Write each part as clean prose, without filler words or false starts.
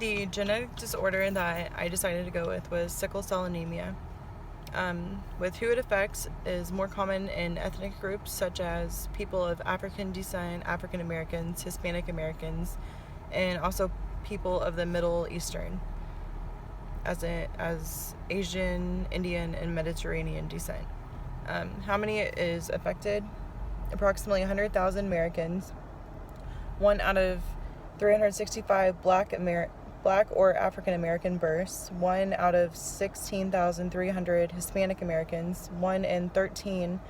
The genetic disorder that I decided to go with was sickle cell anemia. With who it affects is more common in ethnic groups such as people of African descent, African Americans, Hispanic Americans, and also people of the Middle Eastern, as Asian, Indian, and Mediterranean descent. How many is affected? Approximately 100,000 Americans, 1 out of 365 Black or African American births, 1 out of 16,300 Hispanic Americans, 1 in 13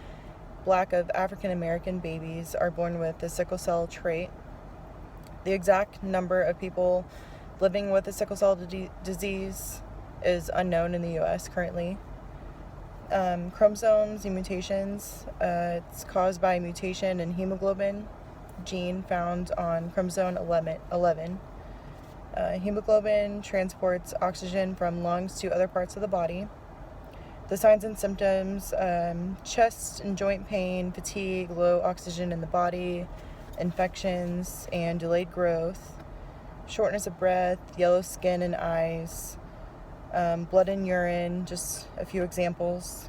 Black of African American babies are born with the sickle cell trait. The exact number of people living with the sickle cell disease is unknown in the U.S. currently. Chromosomes and mutations, it's caused by mutation in hemoglobin gene found on chromosome 11. Hemoglobin transports oxygen from lungs to other parts of the body. The signs and symptoms, chest and joint pain, fatigue, low oxygen in the body, infections and delayed growth, shortness of breath, yellow skin and eyes, blood and urine, just a few examples.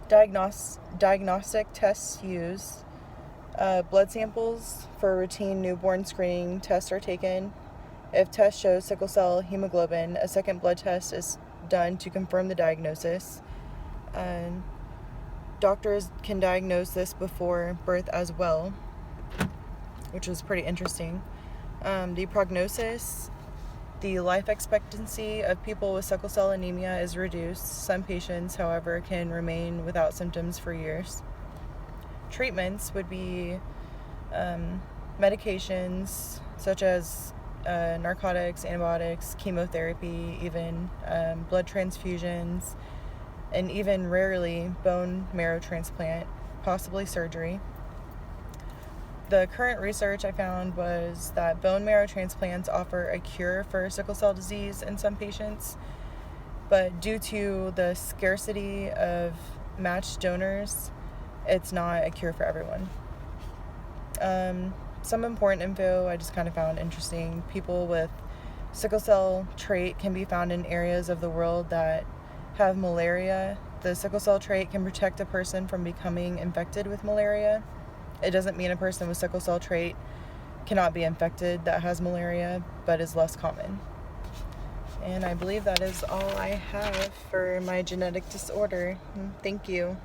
Diagnostic tests used. Blood samples for routine newborn screening tests are taken. If test shows sickle cell hemoglobin, a second blood test is done to confirm the diagnosis. Doctors can diagnose this before birth as well, which was pretty interesting. The prognosis, the life expectancy of people with sickle cell anemia is reduced. Some patients, however, can remain without symptoms for years. Treatments would be medications such as narcotics, antibiotics, chemotherapy, even blood transfusions, and even rarely bone marrow transplant, possibly surgery. The current research I found was that bone marrow transplants offer a cure for sickle cell disease in some patients, but due to the scarcity of matched donors, it's not a cure for everyone. Some important info I just kind of found interesting. People with sickle cell trait can be found in areas of the world that have malaria. The sickle cell trait can protect a person from becoming infected with malaria. It doesn't mean a person with sickle cell trait cannot be infected that has malaria, but is less common. And I believe that is all I have for my genetic disorder. Thank you.